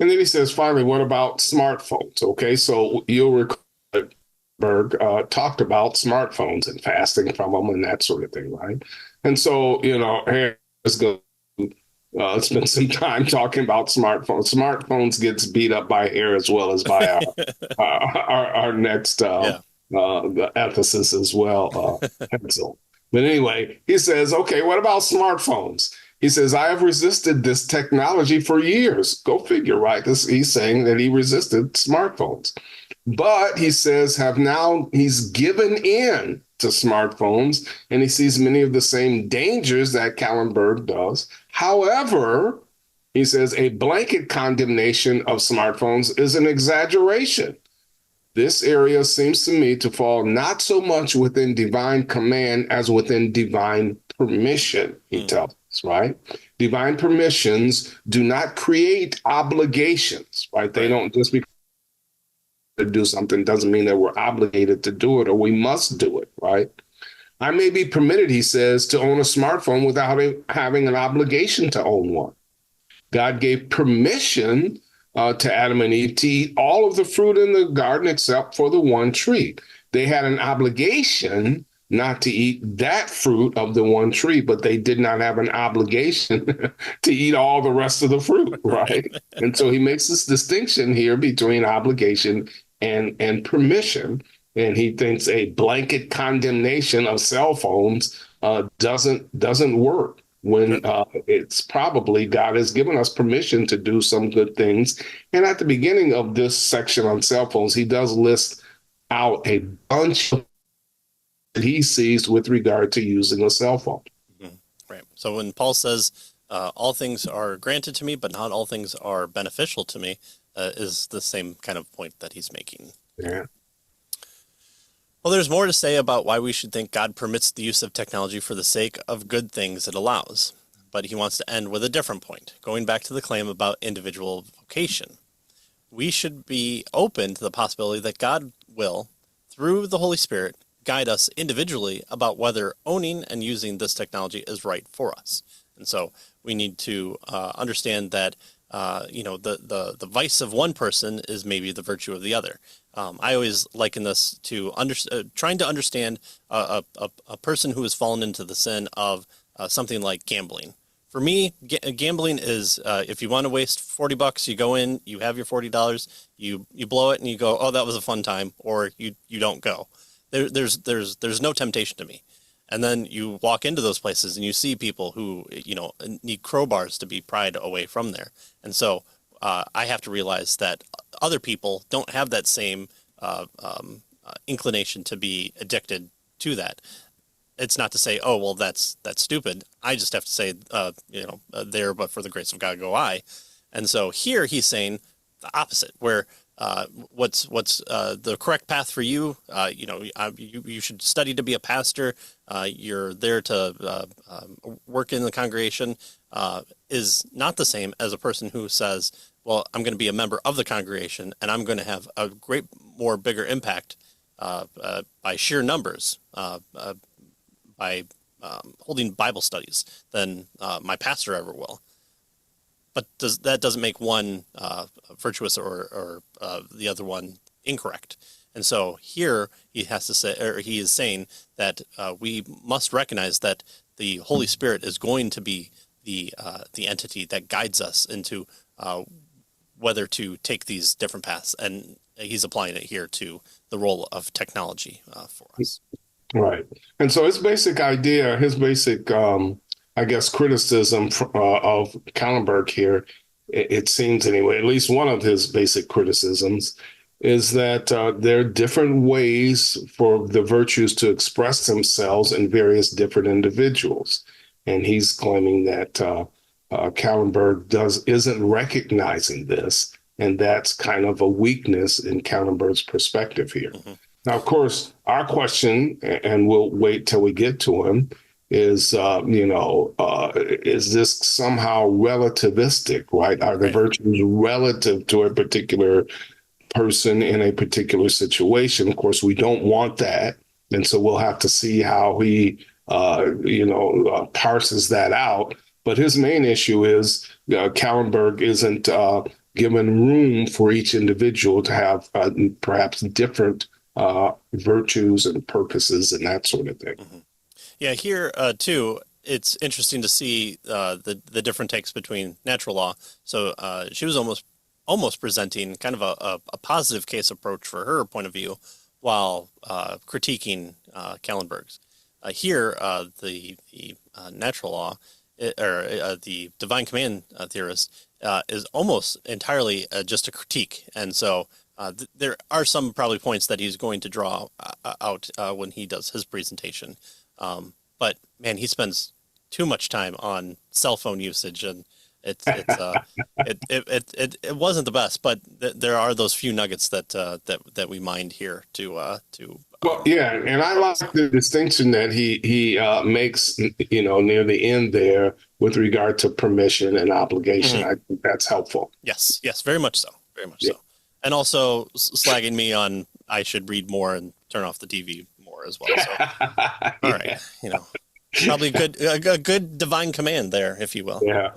And then he says, finally, what about smartphones? Okay, so you'll recall that Berg talked about smartphones and fasting from them and that sort of thing, right? And so, here, let's go spend some time talking about smartphones. Smartphones gets beat up by air as well as by our next Yeah. the emphasis as well, pencil. But anyway, he says, okay, what about smartphones? He says, I have resisted this technology for years. Go figure, right? He's saying that he resisted smartphones. But he says, he's given in to smartphones and he sees many of the same dangers that Kallenberg does. However, he says a blanket condemnation of smartphones is an exaggeration. This area seems to me to fall not so much within divine command as within divine permission, he tells us, right? Divine permissions do not create obligations, right? They Right. don't just because to do something doesn't mean that we're obligated to do it or we must do it, right? I may be permitted, he says, to own a smartphone without having an obligation to own one. God gave permission to Adam and Eve to eat all of the fruit in the garden except for the one tree. They had an obligation not to eat that fruit of the one tree, but they did not have an obligation to eat all the rest of the fruit, Right. right? And so he makes this distinction here between obligation and permission. And he thinks a blanket condemnation of cell phones doesn't work when Good. it's probably God has given us permission to do some good things. And at the beginning of this section on cell phones, he does list out a bunch of that he sees with regard to using a cell phone. Mhm. Right. So when Paul says, all things are granted to me, but not all things are beneficial to me, is the same kind of point that he's making. Yeah. Well, there's more to say about why we should think God permits the use of technology for the sake of good things it allows. But he wants to end with a different point, going back to the claim about individual vocation. We should be open to the possibility that God will, through the Holy Spirit, guide us individually about whether owning and using this technology is right for us. And so we need to understand that the vice of one person is maybe the virtue of the other. I always liken this to trying to understand a person who has fallen into the sin of something like gambling. For me, gambling is if you want to waste $40, you go in, you have your $40, you blow it, and you go, oh, that was a fun time, or you don't go. There's no temptation to me. And then you walk into those places and you see people who, need crowbars to be pried away from there. And so I have to realize that other people don't have that same inclination to be addicted to that. It's not to say, oh, well, that's stupid. I just have to say, there, but for the grace of God go I. And so here he's saying the opposite, where what's the correct path for you? You should study to be a pastor. You're there to work in the congregation. Is not the same as a person who says, well, I'm going to be a member of the congregation and I'm going to have a bigger impact by sheer numbers, by holding Bible studies than my pastor ever will. But that doesn't make one virtuous or the other one incorrect. And so here he has to say, or he is saying that we must recognize that the Holy Spirit is going to be the entity that guides us into whether to take these different paths. And he's applying it here to the role of technology for us. Right. And so his basic idea, his basic, I guess, criticism of Kallenberg here, it seems anyway, at least one of his basic criticisms is that there are different ways for the virtues to express themselves in various different individuals. And he's claiming that Kallenberg isn't recognizing this, and that's kind of a weakness in Kallenberg's perspective here. Mm-hmm. Now, of course, our question, and we'll wait till we get to him, is, is this somehow relativistic, right? Are the Right. virtues relative to a particular person in a particular situation? Of course, we don't want that. And so we'll have to see how he, parses that out. But his main issue is Kallenberg isn't given room for each individual to have perhaps different virtues and purposes and that sort of thing. Hmm. Yeah, here too, it's interesting to see the different takes between natural law. So she was almost presenting kind of a positive case approach for her point of view, while critiquing Kallenberg's. Here, the natural law or the divine command theorist is almost entirely just a critique, and so there are some probably points that he's going to draw out when he does his presentation. But man, he spends too much time on cell phone usage, and it wasn't the best. But there are those few nuggets that we mined here to Well, yeah, and I like the distinction that he makes, near the end there with regard to permission and obligation. Mhm. I think that's helpful. Yes, very much so, very much Yeah. so, and also slagging me on I should read more and turn off the TV more as well. So all right, Yeah. probably a good divine command there, if you will. Yeah.